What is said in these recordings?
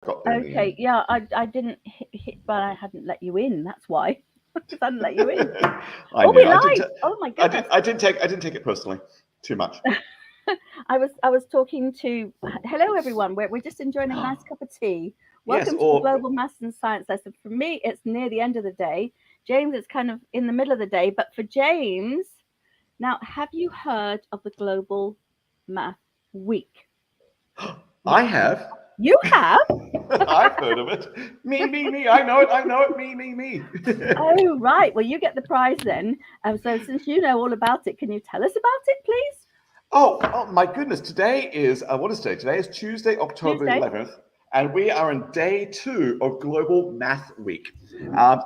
got there in the Okay, end. yeah, I didn't hit, but I hadn't let you in. That's why. Because I hadn't let you in. I Oh, we know. live. Oh my I did. goodness. I didn't take it personally too much. I was talking to. Hello, everyone. We're just enjoying a nice cup of tea. Yes. Welcome to the Global Maths and Science lesson. For me, it's near the end of the day. James, it's kind of in the middle of the day. But for James, now, have you heard of the Global Math Week? I have. You have? I've heard of it. Me. I know it. I know it. Me. Oh, right. Well, you get the prize then. So, since you know all about it, can you tell us about it, please? Oh my goodness! Today is what is today? Today is Tuesday, October Tuesday. 11th, and we are in day 2 of Global Math Week.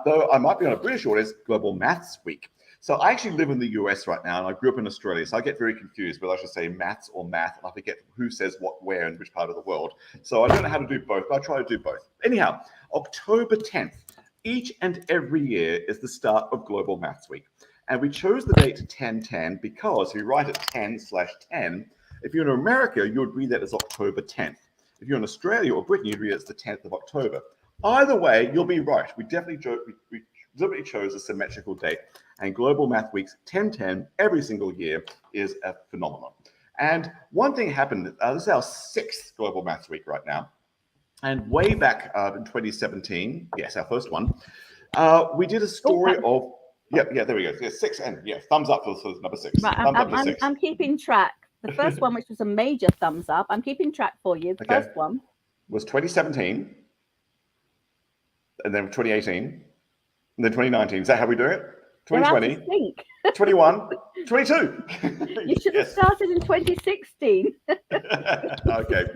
Though I might be on a British audience, Global Maths Week. So I actually live in the US right now, and I grew up in Australia, so I get very confused whether I should say maths or math, and I forget who says what, where, in which part of the world. So I don't know how to do both, but I try to do both. Anyhow, October 10th, each and every year is the start of Global Maths Week. And we chose the date 1010 because if you write it 10/10, if you're in America, you would read that as October 10th. If you're in Australia or Britain, you'd read it as the 10th of October. Either way, you'll be right. We definitely chose a symmetrical date. And Global Math Week's 1010 every single year is a phenomenon. And one thing happened, this is our 6th Global Maths Week right now. And way back in 2017, yes, our first one, we did a story of, yeah, there we go. Yeah, 6 and yeah, thumbs up for number 6. Right, Thumbs up for 6. I'm keeping track. The first one, which was a major thumbs up, I'm keeping track for you. The first one was 2017, and then 2018, and then 2019. Is that how we do it? 2020, 21, 22. You should have started in 2016. Okay,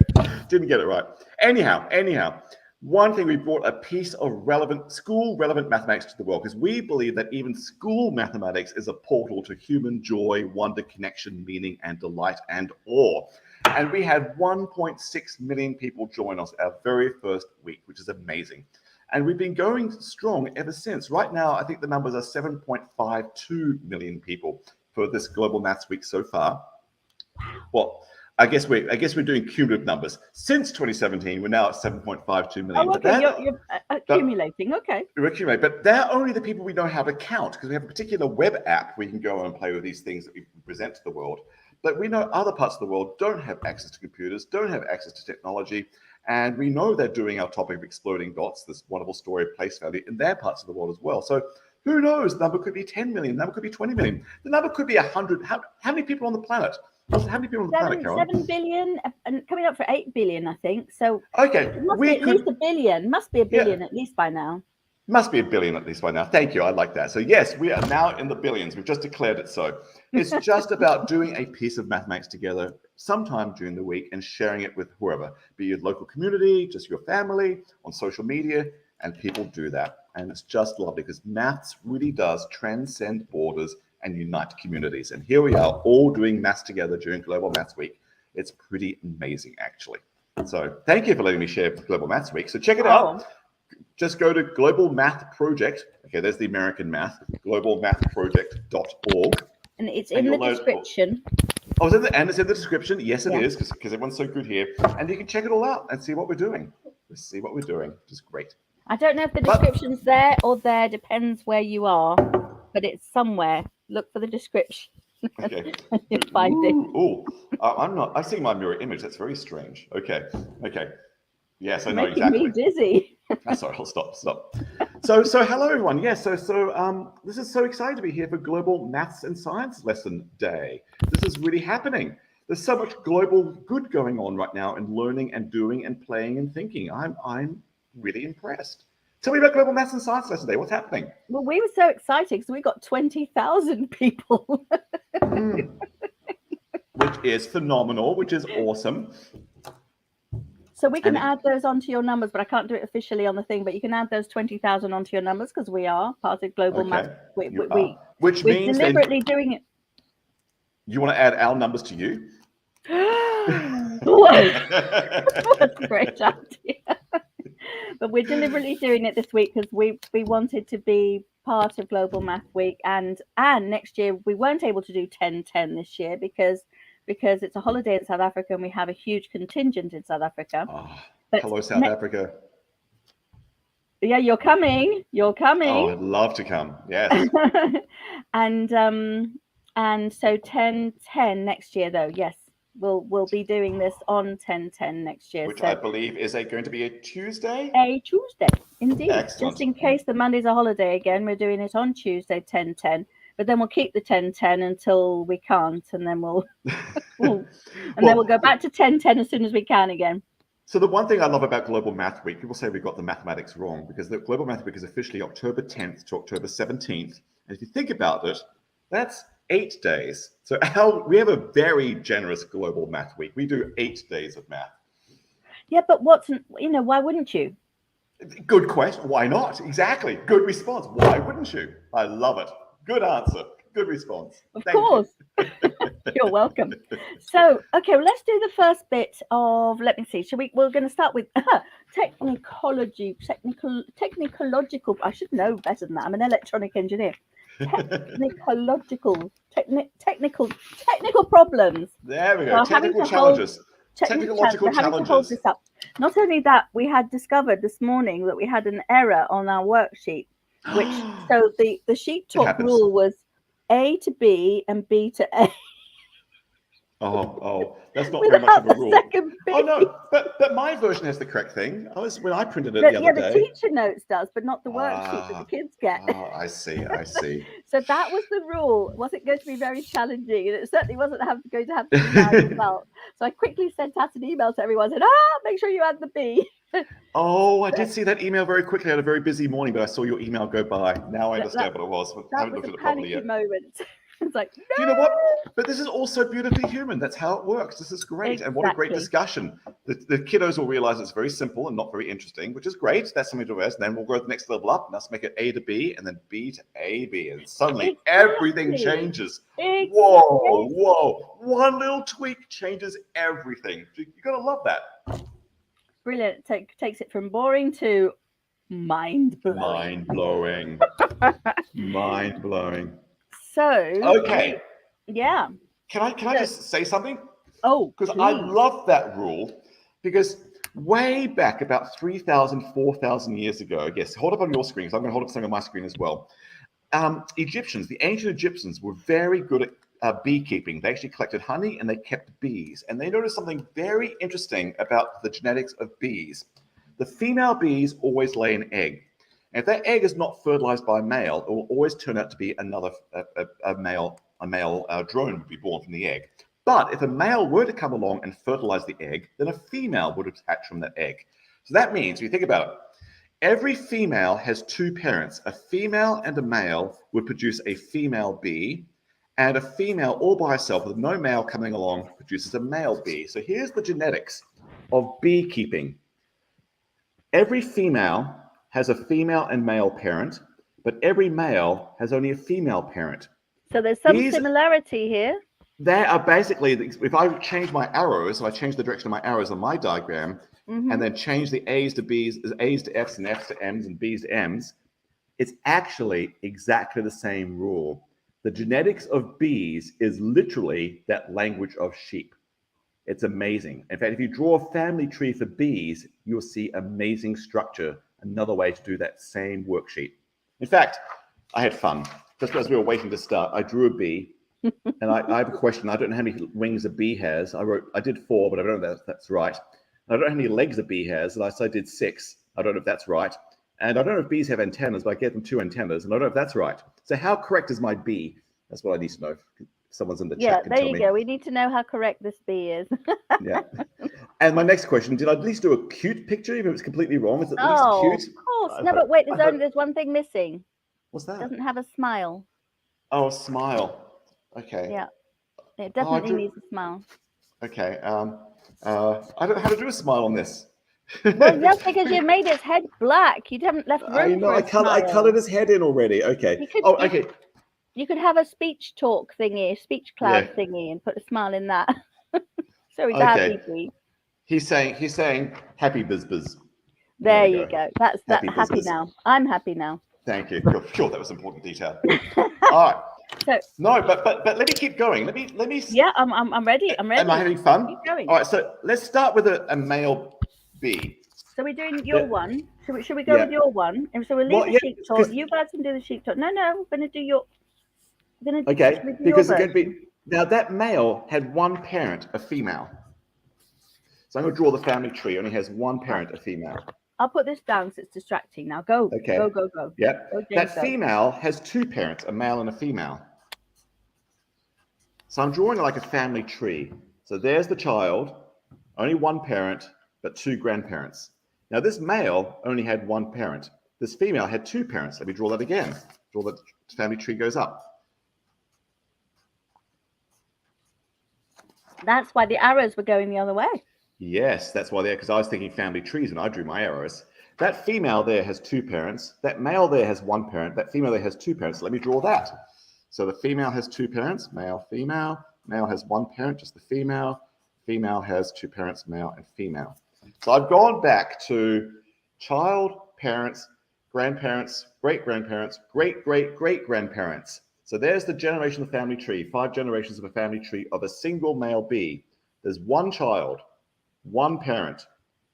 didn't get it right. Anyhow, one thing, we brought a piece of school relevant mathematics to the world, because we believe that even school mathematics is a portal to human joy, wonder, connection, meaning, and delight and awe. And we had 1.6 million people join us our very first week, which is amazing. And we've been going strong ever since. Right now, I think the numbers are 7.52 million people for this Global Maths Week so far. Well, I guess we're doing cumulative numbers. Since 2017, we're now at 7.52 million. Oh, okay, you're accumulating. Okay. We're accumulating, but they're only the people we know how to count, because we have a particular web app where you can go and play with these things that we present to the world. But we know other parts of the world don't have access to computers, don't have access to technology, and we know they're doing our topic of exploding dots, this wonderful story of place value, in their parts of the world as well. So who knows? The number could be 10 million, the number could be 20 million, the number could be 100. How many people on the planet? How many people on the planet, Carol? 7 billion and coming up for 8 billion, I think. So okay, it must be at least a billion. Must be a billion at least by now. Must be a billion at least by now. Thank you. I like that. So yes, we are now in the billions. We've just declared it so. It's just about doing a piece of mathematics together sometime during the week and sharing it with whoever, be your local community, just your family, on social media, and people do that. And it's just lovely, because maths really does transcend borders and unite communities. And here we are all doing maths together during Global Maths Week. It's pretty amazing, actually. So thank you for letting me share Global Maths Week. So check it out. Just go to Global Math Project. Okay, there's the American math, globalmathproject.org. And it's in the description. Oh, and it's in the description. Yes, it is, because everyone's so good here. And you can check it all out and see what we're doing. Let's see what we're doing, which is great. I don't know if the description's there or there, depends where you are, but it's somewhere. Look for the description. Okay. You'll find it. Oh, I'm not. I see my mirror image. That's very strange. Okay. Yes, I know Making exactly. me dizzy. Sorry, I'll stop. So hello everyone. Yes, so this is so exciting to be here for Global Maths and Science Lesson Day. This is really happening. There's so much global good going on right now in learning and doing and playing and thinking. I'm really impressed. Tell me about Global Maths and Science Lesson Day. What's happening? Well, we were so excited because we got 20,000 people. Which is phenomenal, which is awesome. So we can add those onto your numbers, but I can't do it officially on the thing. But you can add those 20,000 onto your numbers, because we are part of Global Maths. Which we're means deliberately doing it. You want to add our numbers to you? What a great idea! But we're deliberately doing it this week because we wanted to be part of Global Math Week, and next year we weren't able to do 10-10 this year because it's a holiday in South Africa and we have a huge contingent in South Africa. But hello, South Africa. Yeah, you're coming. You're coming. Oh, I'd love to come. Yes. And so 10/10 next year, though. Yes, we'll be doing this on 10/10 next year. Which so I believe is going to be a Tuesday. A Tuesday, indeed. Excellent. Just in case the Monday's a holiday again, we're doing it on Tuesday, 10/10. But then we'll keep the 10/10 until we can't, and then then we'll go back to 10/10 as soon as we can again. So the one thing I love about Global Math Week, people say we got the mathematics wrong, because the Global Math Week is officially October 10th to October 17th. And if you think about it, that's 8 days. So we have a very generous Global Math Week. We do 8 days of math. Yeah, but why wouldn't you? Good question. Why not? Exactly. Good response. Why wouldn't you? I love it. Good answer. Good response. Of course. You're welcome. So, okay, well, let's do the first bit of, let me see, we're going to start with technological, I should know better than that. I'm an electronic engineer. Technical problems. There we go. Technical challenges. Technological challenges. To hold this up. Not only that, we had discovered this morning that we had an error on our worksheet, which, so the sheet talk rule was A to B and B to A. Oh, that's not very much of a rule. Oh no, but my version has the correct thing. When I printed it the other day. The teacher notes does, but not the worksheet that the kids get. Oh, I see. So that was the rule. Was it going to be very challenging? And it certainly wasn't going to have to be my result. So I quickly sent out an email to everyone, said, make sure you add the B. Oh, I did see that email very quickly. I had a very busy morning, but I saw your email go by. Now I understand what it was. I haven't looked at it properly yet. Moment. It's like, no! Do you know what? But this is also beautifully human. That's how it works. This is great. Exactly. And what a great discussion. The kiddos will realize it's very simple and not very interesting, which is great. That's something to rest. And then we'll go to the next level up. And let's make it A to B and then B to A, B. And suddenly everything changes. Exactly. Whoa. One little tweak changes everything. You're going to love that. Brilliant. Takes it from boring to mind-blowing. Mind-blowing. So okay, yeah. Can I just say something? Oh, because I love that rule. Because way back about 3,000, 4,000 years ago, I guess. Hold up on your screen. So I'm going to hold up something on my screen as well. The ancient Egyptians were very good at beekeeping. They actually collected honey and they kept bees. And they noticed something very interesting about the genetics of bees. The female bees always lay an egg. And if that egg is not fertilized by a male, it will always turn out to be another male drone would be born from the egg. But if a male were to come along and fertilize the egg, then a female would attach from that egg. So that means, if you think about it, every female has two parents. A female and a male would produce a female bee, and a female all by herself with no male coming along produces a male bee. So here's the genetics of beekeeping. Every female has a female and male parent, but every male has only a female parent. So there's some similarity here. They are basically, if I change my arrows, if I change the direction of my arrows on my diagram, and then change the A's to B's, A's to F's and F's to M's and B's to M's, it's actually exactly the same rule. The genetics of bees is literally that language of sheep. It's amazing. In fact, if you draw a family tree for bees, you'll see amazing structure. Another way to do that same worksheet. In fact, I had fun. Just as we were waiting to start, I drew a bee. And I have a question. I don't know how many wings a bee has. I did 4, but I don't know if that's right. I don't know how many legs a bee has. And I did 6. I don't know if that's right. And I don't know if bees have antennas, but I gave them 2 antennas. And I don't know if that's right. So how correct is my bee? That's what I need to know. Someone's in the chat can tell me. Yeah, there you go. We need to know how correct this bee is. Yeah. And my next question, did I at least do a cute picture, even if it's completely wrong? Is it at least cute? Of course. No, but wait, there's one thing missing. What's that? It doesn't have a smile. Oh, a smile. Okay. Yeah. It definitely needs a smile. Okay. I don't know how to do a smile on this. Well, that's because you made his head black. You haven't left room I know. I colored his head in already. Okay. Okay. You could have a speech talk thingy, a speech cloud thingy, and put a smile in that. So he's happy. He's saying happy biz. There you go. That's happy now. I'm happy now. Thank you. Sure, that was important detail. All right. So, no, but let me keep going. Let me. Yeah, I'm ready. I'm ready. Am I having fun? Keep going. All right. So let's start with a male bee. So we're doing your one. Should we go Yeah. with your one? And so we'll leave Well, the yeah, sheep talk. You guys can do the sheep talk. No, we're going to do your. We're going to okay, do your because it's version. going to be now that male had one parent, a female. So I'm going to draw the family tree. It only has one parent, a female. I'll put this down because it's distracting. Now go. Okay. Go. Yep. Go, James, that go. female has two parents, a male and a female. So I'm drawing like a family tree. So there's the child, only one parent, but two grandparents. Now this male only had one parent. This female had two parents. Let me draw that again. Draw that family tree goes up. That's why the arrows were going the other way. Yes, that's why because I was thinking family trees when I drew my arrows. That female there has two parents. That male there has one parent. That female there has two parents. So let me draw that. So the female has two parents, male, female. Male has one parent, just the female. Female has two parents, male and female. So I've gone back to child, parents, grandparents, great-grandparents, great-great-great-grandparents. So there's the generation of the family tree, 5 generations of a family tree of a single male bee. There's one child, one parent,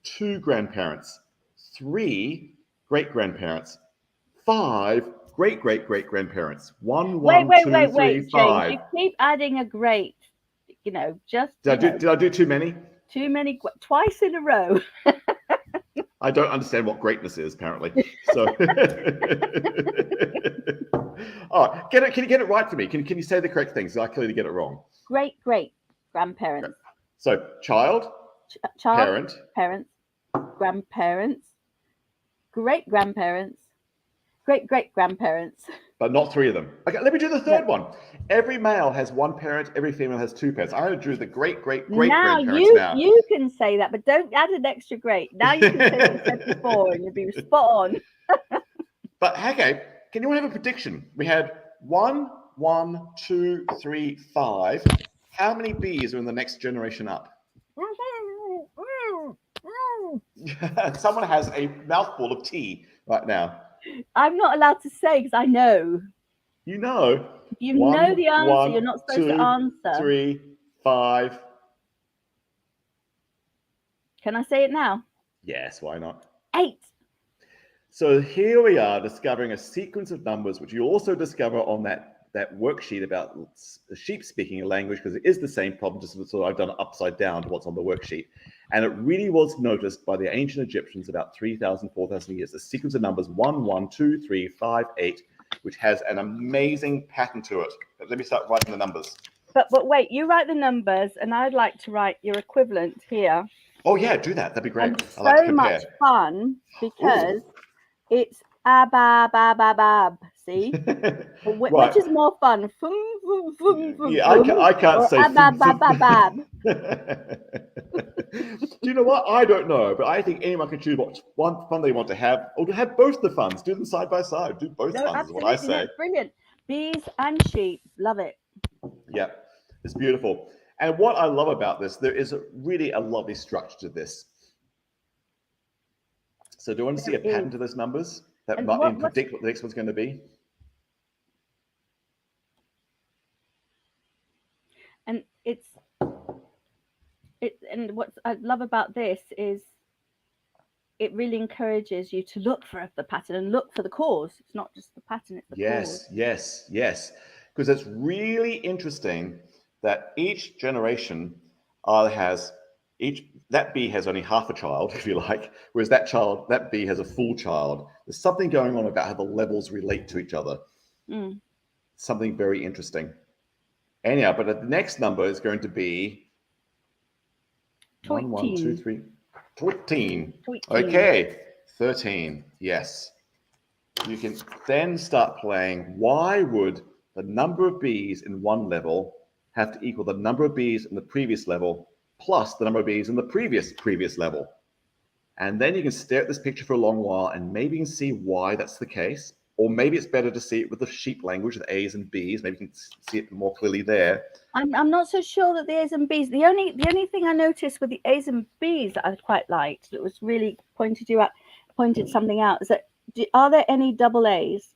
2 grandparents, 3 great-grandparents, 5 great-great-great-grandparents. 1, 2, 3, 5. James, you keep adding a great, just. Did I do too many? Too many, twice in a row. I don't understand what greatness is, apparently. So, oh, can you get it right for me? Can you say the correct things? I clearly get it wrong. Great-great-grandparents. So, child, parent, parents, grandparents, great-grandparents, great-great-grandparents. But not 3 of them. Okay, let me do the third one. Every male has one parent. Every female has 2 parents. I drew the great-great-great-grandparents now. You can say that, but don't add an extra great. Now you can say what you said before, and you'll be spot on. But okay, can you have a prediction? We had 1, 2, 3, 5. How many bees are in the next generation up? Someone has a mouthful of tea right now. I'm not allowed to say because I know. You know. You know the answer. You're not supposed to answer. 3, 5. Can I say it now? Yes, why not? 8. So here we are discovering a sequence of numbers, which you also discover on that worksheet about the sheep speaking a language, because it is the same problem, just sort of I've done it upside down to what's on the worksheet. And it really was noticed by the ancient Egyptians about 3,000, 4,000 years, a sequence of numbers 1, 2, 3, 5, 8, which has an amazing pattern to it. But let me start writing the numbers. But wait, you write the numbers, and I'd like to write your equivalent here. Oh yeah, do that. That'd be great. And I like to compare. much fun because it's abab. See, which is more fun? Yeah, I can't say. Abab. Do you know what? I don't know, but I think anyone can choose what one fun they want to have, or to have both the funs. Do them side by side. Do both funs. Is what I say. That's brilliant. Bees and sheep, love it. Yeah, it's beautiful. And what I love about this, there is really a lovely structure to this. So do you want to see a pattern to those numbers that might predict what the next one's going to be? And and what I love about this is it really encourages you to look for the pattern and look for the cause. It's not just the pattern, it's the cause. Yes. Because it's really interesting that each generation has that bee has only half a child, if you like, whereas that bee has a full child. There's something going on about how the levels relate to each other. Something very interesting. Anyhow, but the next number is going to be 1, 2, 3, 14. Okay, 13. Yes. You can then start playing. Why would the number of bees in one level have to equal the number of bees in the previous level plus the number of bees in the previous level? And then you can stare at this picture for a long while and maybe you can see why that's the case. Or maybe it's better to see it with the sheep language, the A's and B's. Maybe you can see it more clearly there. I'm not so sure that the A's and B's. The only thing I noticed with the A's and B's that I quite liked, that was really pointed something out, is that are there any double A's?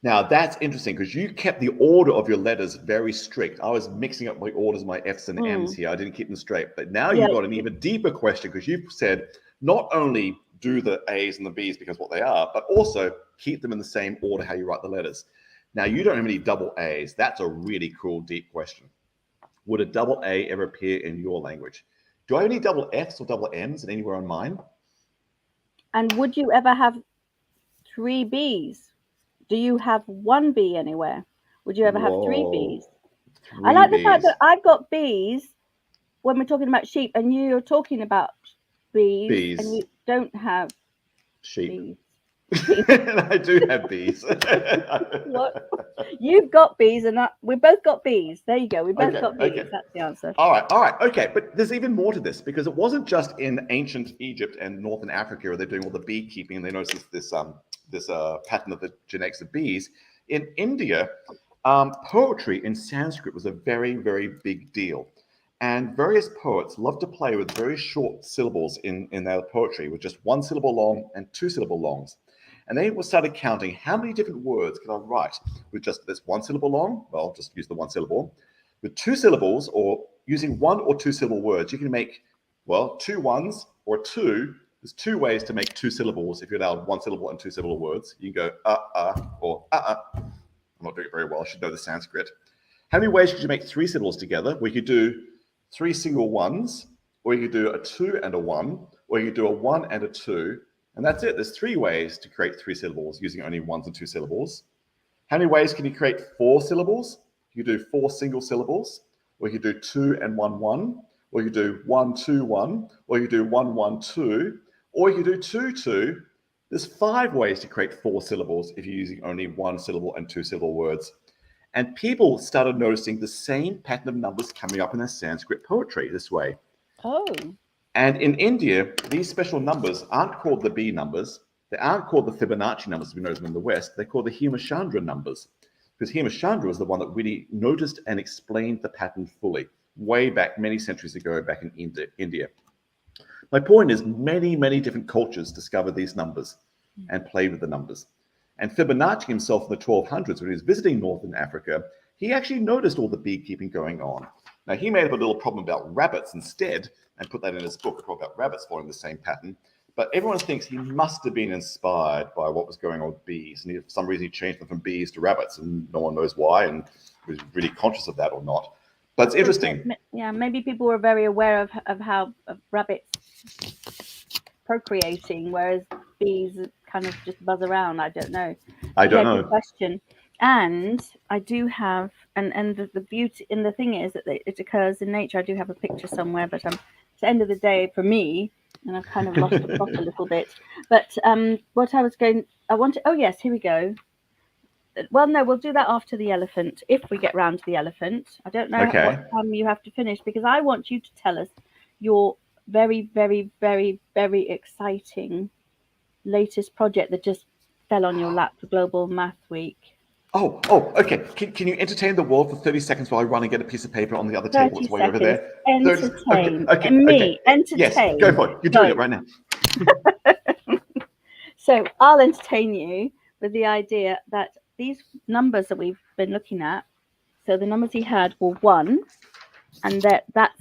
Now that's interesting because you kept the order of your letters very strict. I was mixing up my orders, my F's and M's here. I didn't keep them straight. But now you've got an even deeper question because you've said not only do the A's and the B's because what they are, but also keep them in the same order how you write the letters. Now, you don't have any double A's. That's a really cool, deep question. Would a double A ever appear in your language? Do I have any double F's or double M's anywhere on mine? And would you ever have 3 B's? Do you have 1 B anywhere? Would you ever have 3 B's? I like the fact that I've got B's when we're talking about sheep, and you're talking about B's. And you don't have sheep. B's. I do have B's. What? You've got B's, and we both got B's. There you go. We both got B's. Okay. That's the answer. All right. Okay, but there's even more to this, because it wasn't just in ancient Egypt and northern Africa where they're doing all the beekeeping, and they noticed this pattern of the genetics of bees. In India, poetry in Sanskrit was a very, very big deal. And various poets love to play with very short syllables in their poetry, with just 1 syllable long and 2 syllable longs. And they started counting how many different words can I write with just this 1 syllable long. Well, just use the 1 syllable. With 2 syllables, or using 1 or 2 syllable words, you can make, well, 2 ones or 2. There's 2 ways to make 2 syllables if you're allowed 1 syllable and 2 syllable words. You can go or I'm not doing it very well. I should know the Sanskrit. How many ways could you make 3 syllables together? We could do 3 single ones, or you could do a 2 and a 1, or you could do a 1 and a 2. And that's it. There's 3 ways to create 3 syllables using only 1s and 2 syllables. How many ways can you create 4 syllables? You do 4 single syllables, or you do 2 and 1, 1, or you do 1, 2, 1, or you do 1, 1, 2, or you do 2, 2. There's 5 ways to create 4 syllables if you're using only 1 syllable and 2 syllable words. And people started noticing the same pattern of numbers coming up in their Sanskrit poetry this way. Oh. And in India, these special numbers aren't called the B numbers. They aren't called the Fibonacci numbers, we know them in the West. They're called the Hemachandra numbers, because Hemachandra was the one that really noticed and explained the pattern fully, way back many centuries ago, back in India. My point is, many, many different cultures discovered these numbers and played with the numbers. And Fibonacci himself in the 1200s, when he was visiting Northern Africa, he actually noticed all the beekeeping going on. Now, he made up a little problem about rabbits instead, and put that in his book, about rabbits following the same pattern. But everyone thinks he must have been inspired by what was going on with bees. And for some reason, he changed them from bees to rabbits, and no one knows why, and was really conscious of that or not. But it's interesting. Yeah, maybe people were very aware of how rabbits procreating, whereas bees kind of just buzz around. I don't know. I don't know. Good question. And I do have, and the beauty, and the thing is that it occurs in nature. I do have a picture somewhere, but it's the end of the day for me, and I've kind of lost the plot a little bit. But what I wanted, oh yes, here we go. Well, no, we'll do that after the elephant, if we get round to the elephant. I don't know what time you have to finish, because I want you to tell us your very, very, very, very exciting latest project that just fell on your lap for Global Math Week. Oh, okay. Can you entertain the world for 30 seconds while I run and get a piece of paper on the other table? It's way over there. Entertain. Okay. Entertain. Yes, go for it. You're doing it right now. So I'll entertain you with the idea that these numbers that we've been looking at, so the numbers he had were 1, and that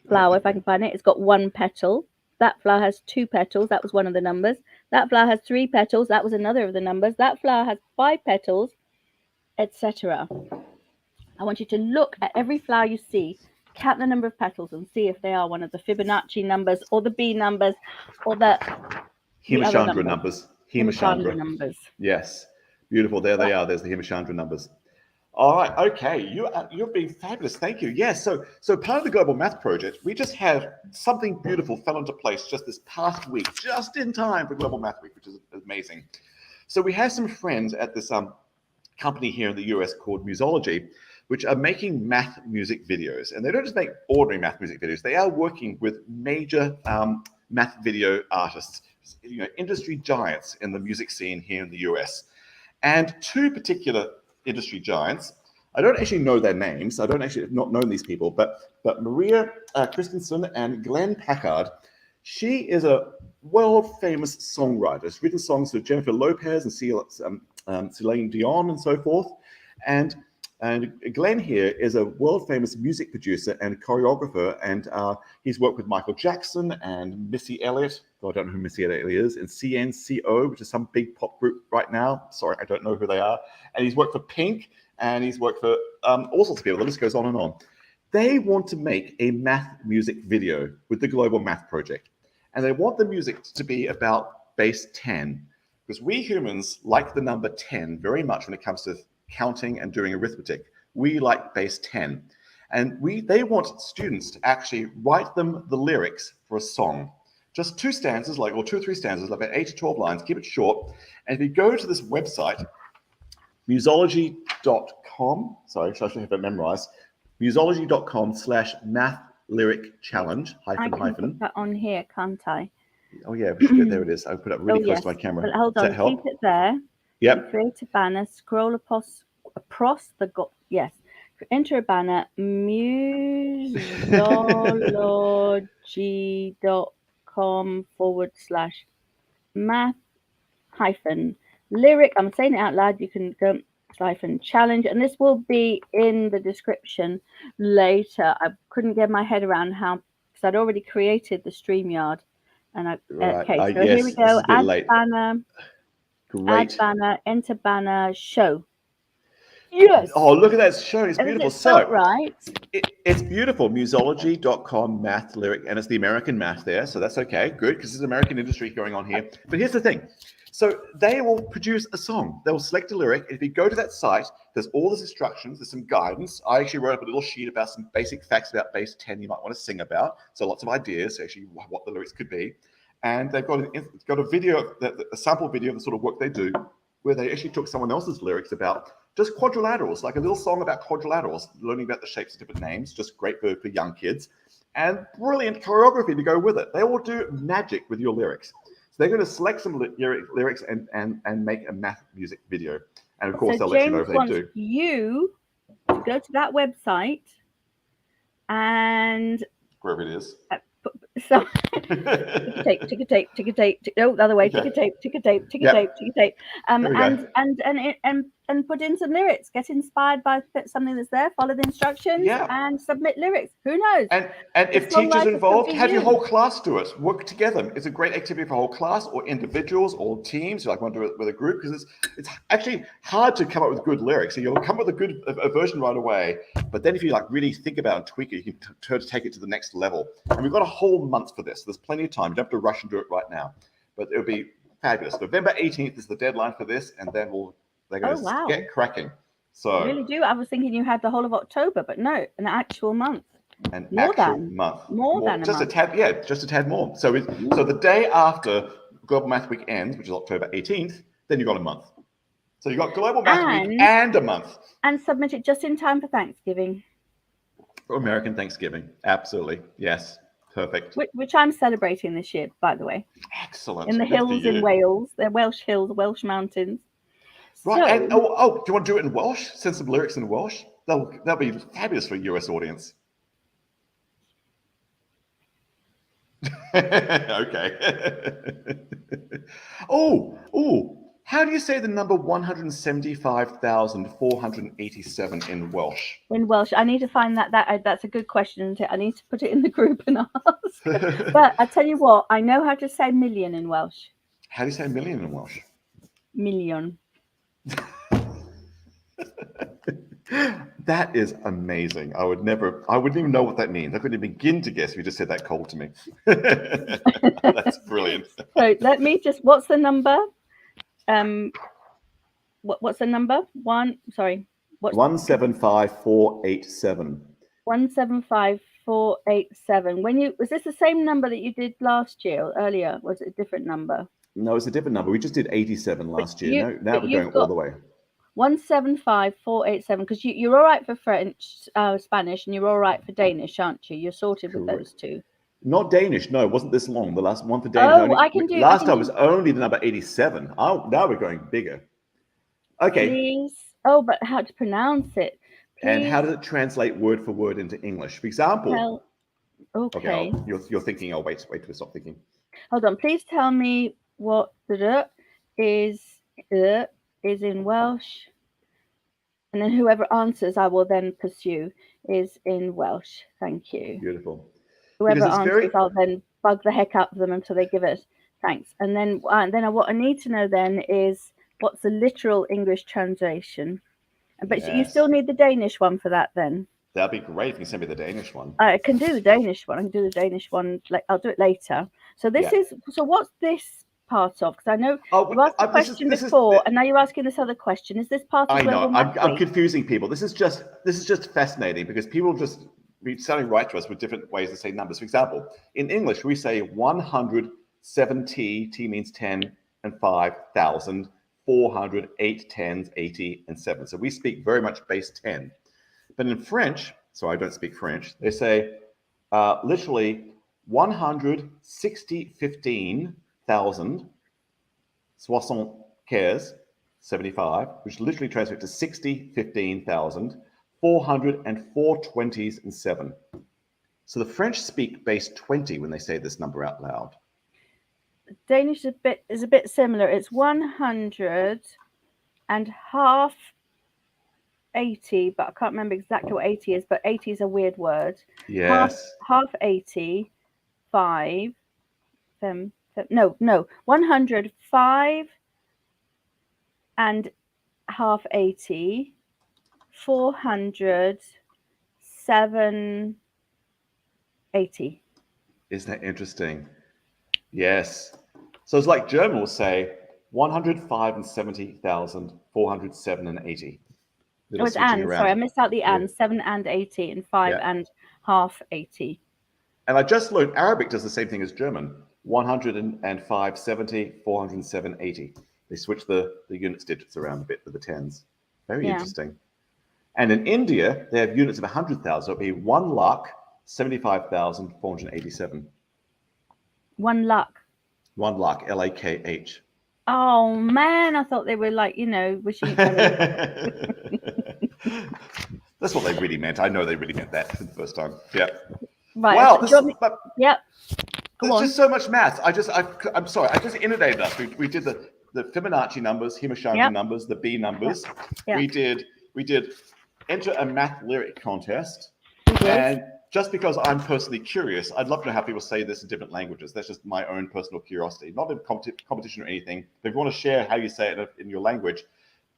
flower, if I can find it, it's got 1 petal. That flower has 2 petals. That was one of the numbers. That flower has 3 petals. That was another of the numbers. That flower has 5 petals, etc. I want you to look at every flower you see, count the number of petals, and see if they are one of the Fibonacci numbers, or the B numbers, or the Hemachandra numbers. Hemachandra numbers. Yes. Beautiful. There they are. There's the Hemachandra numbers. All right. Okay. You're being fabulous. Thank you. Yes. So part of the Global Math Project, we just had something beautiful fell into place just this past week, just in time for Global Math Week, which is amazing. So we have some friends at this company here in the US called Musology, which are making math music videos. And they don't just make ordinary math music videos. They are working with major math video artists, industry giants in the music scene here in the US. And 2 particular industry giants, I don't actually know their names. I don't actually not known these people, but Maria Christensen and Glenn Packard. She is a world-famous songwriter. She's written songs for Jennifer Lopez and Celine Dion and so forth. And And Glenn here is a world-famous music producer and choreographer, and he's worked with Michael Jackson and Missy Elliott. I don't know who Missy Elliott is, and CNCO, which is some big pop group right now. Sorry, I don't know who they are. And he's worked for Pink, and he's worked for all sorts of people. The list goes on and on. They want to make a math music video with the Global Math Project, and they want the music to be about base 10, because we humans like the number 10 very much when it comes to counting and doing arithmetic. We like base 10. And they want students to actually write them the lyrics for a song. Just 2 stanzas, or 2 or 3 stanzas, like about 8 to 12 lines, keep it short. And if you go to this website, musology.com, sorry, I should have it memorized, musology.com/math lyric challenge, I can put that on here, can't I? Oh yeah, we should get, there it is. I'll put it really close to my camera. But hold on, keep it there. Yep. Create a banner, scroll across the enter a banner, musology.com/math-lyric. I'm saying it out loud. You can go -challenge, and this will be in the description later. I couldn't get my head around how, because I'd already created the StreamYard. And okay, so yes, here we go. Add late. banner. Great. Add banner, enter banner, show. Yes. Oh, look at that show. It's beautiful. So right. It's beautiful. Musology.com math lyric, and it's the American math there. So that's okay. Good, because there's American industry going on here. But here's the thing. So they will produce a song. They will select a lyric. If you go to that site, there's all these instructions. There's some guidance. I actually wrote up a little sheet about some basic facts about base 10 you might want to sing about. So lots of ideas, actually, what the lyrics could be. And they've got a video, a sample video of the sort of work they do, where they actually took someone else's lyrics about just quadrilaterals, like a little song about quadrilaterals, learning about the shapes of different names, just great for young kids, and brilliant choreography to go with it. They will do magic with your lyrics. So they're going to select some lyrics and make a math music video. And of course, they'll let you know if they do. You to go to that website and wherever it is. So ticker tape, no, the other way, ticker tape, and put in some lyrics. Get inspired by something that's there. Follow the instructions and submit lyrics. Who knows? And if teachers involved, have your whole class do it. Work together. It's a great activity for a whole class or individuals or teams. You want to do it with a group, because it's actually hard to come up with good lyrics. So you'll come up with a version right away. But then if you really think about it and tweak it, you can take it to the next level. And we've got a whole month for this. There's plenty of time. You don't have to rush and do it right now. But it'll be fabulous. November 18th is the deadline for this, and then they're going to get cracking. So I really do. I was thinking you had the whole of October, but no, an actual month. More than a month. Just a tad more. So the day after Global Math Week ends, which is October 18th, then you've got a month. So you've got Global Math Week and a month. And submit it just in time for Thanksgiving. For American Thanksgiving. Absolutely. Yes. Perfect. Which I'm celebrating this year, by the way. Excellent. In the hills in Wales. They're Welsh hills, Welsh mountains. Right. So, and do you want to do it in Welsh? Send some lyrics in Welsh? That'll be fabulous for a US audience. Okay. How do you say the number 175,487 in Welsh? In Welsh, I need to find that. That's a good question, isn't it? I need to put it in the group and ask. But I tell you what, I know how to say million in Welsh. How do you say million in Welsh? Million. That is amazing. I wouldn't even know what that means. I couldn't even begin to guess if you just said that cold to me. That's brilliant. So let me what's the number? What's the number? 175,487. 175,487. Was this the same number that you did last year or earlier? Was it a different number? No, it's a different number. We just did 87 last year. Now we're going all the way. 175,487, because you're all right for French, Spanish, and you're all right for Danish, aren't you? You're sorted with those two. Not Danish, no. It wasn't this long. The last one for Danish. Last time was only the number 87. Oh, now we're going bigger. Okay. Please. Oh, but how to pronounce it? Please. And how does it translate word for word into English? For example. Okay. You're thinking. I'll wait till we stop thinking. Hold on. Please tell me what is in Welsh. And then whoever answers, I will then pursue, is in Welsh. Thank you. Beautiful. Whoever Because it's answers, I'll then bug the heck out of them until they give it. Thanks. And then what I need to know then is what's the literal English translation. But you still need the Danish one for that then. That'd be great if you can send me the Danish one. I can do the Danish one. I can do the Danish one. I'll do it later. So this is. So what's this part of? Because I know you asked the question before, and now you're asking this other question. Is this part of? I know. I'm confusing people. This is just fascinating because people just sounding right to us with different ways to say numbers. For example, in English we say 170. T means 10 and 5,000. 400, 8 tens, 80, and 7. So we speak very much base 10. But in French, so I don't speak French, they say literally 115,000, 75, which literally translates to 15,000, 400, and 4 20s and 7. So the French speak base 20 when they say this number out loud. Danish is a bit similar. It's 100 and half 80, but I can't remember exactly what 80 is, but 80 is a weird word. Yes. Half 80, 5, 105 and half 80, 400, 7, 80. Isn't that interesting? Yes. So it's like German will say 105 and 70,000, 407 and 80. Oh, it's and. Sorry, I missed out the and. 7 and 80 and 5 and half 80. And I just learned Arabic does the same thing as German. 105, 70, 407, 80. They switch the units digits around a bit with the tens. Very interesting. And in India, they have units of 100,000. So it'll be 1 lakh, 75,487. 1 lakh. 1 lakh, L-A-K-H. Oh man, I thought they were like, wishing. That's what they really meant. I know they really meant that for the first time. Yeah. Right. Wow. Yep. There's just so much math. I'm sorry. I just inundated us. We did the Fibonacci numbers, Himashanga numbers, the B numbers. Yep. We did enter a math lyric contest. And just because I'm personally curious, I'd love to know how people say this in different languages. That's just my own personal curiosity, not a competition or anything. But if you want to share how you say it in your language,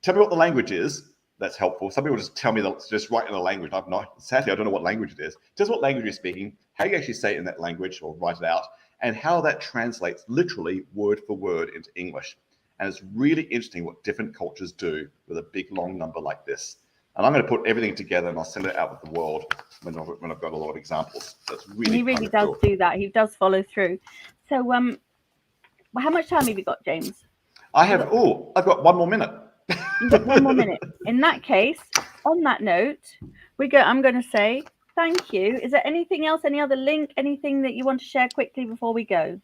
tell me what the language is. That's helpful. Some people just tell me that just write in a language. Sadly, I don't know what language it is. Just what language you're speaking, how you actually say it in that language or write it out, and how that translates literally word for word into English. And it's really interesting what different cultures do with a big, long number like this. And I'm going to put everything together and I'll send it out with the world when I've got a lot of examples. That's really He really does do that. He does follow through. So, how much time have you got, James? I've got 1 more minute. You've got 1 more minute. In that case, on that note, I'm going to say thank you. Is there anything else, any other link, anything that you want to share quickly before we go?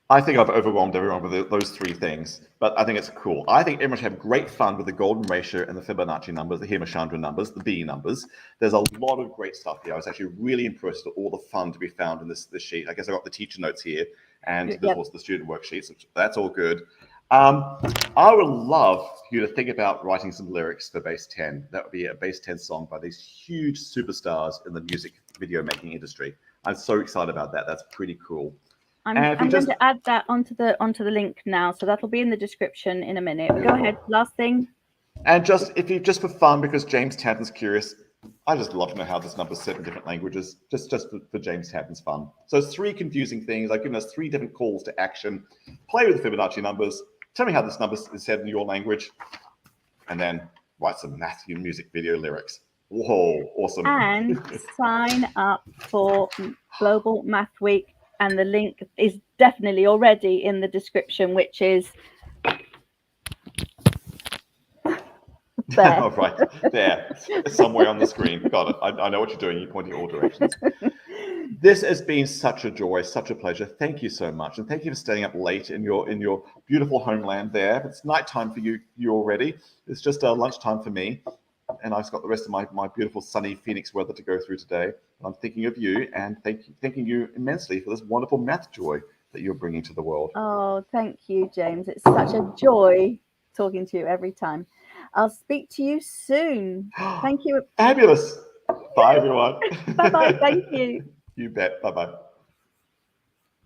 I think I've overwhelmed everyone with those 3 things, but I think it's cool. I think everyone should have great fun with the golden ratio and the Fibonacci numbers, the Himashanga numbers, the B numbers. There's a lot of great stuff here. I was actually really impressed with all the fun to be found in this sheet. I guess I got the teacher notes here, and there's also the student worksheets. That's all good. I would love you to think about writing some lyrics for base 10. That would be a base 10 song by these huge superstars in the music video making industry. I'm so excited about that. That's pretty cool. I'm going to add that onto the link now, so that'll be in the description in a minute. Go ahead, last thing. And just for fun, because James Tanton's curious, I just love to know how this number's said in different languages, just for James Tanton's fun. So it's 3 confusing things. I've given us 3 different calls to action. Play with the Fibonacci numbers. Tell me how this number is said in your language, and then write some math music video lyrics. Whoa, awesome! And sign up for Global Math Week. And the link is definitely already in the description, which is there. Right there, somewhere on the screen. Got it. I know what you're doing. You're pointing all directions. This has been such a joy, such a pleasure. Thank you so much, and thank you for staying up late in your beautiful homeland there. It's nighttime for you already. It's just lunchtime for me. And I've got the rest of my beautiful sunny Phoenix weather to go through today. And I'm thinking of you and thanking you immensely for this wonderful math joy that you're bringing to the world. Oh, thank you, James. It's such a joy talking to you every time. I'll speak to you soon. Thank you. Fabulous. Bye, everyone. Bye-bye. Thank you. You bet. Bye-bye.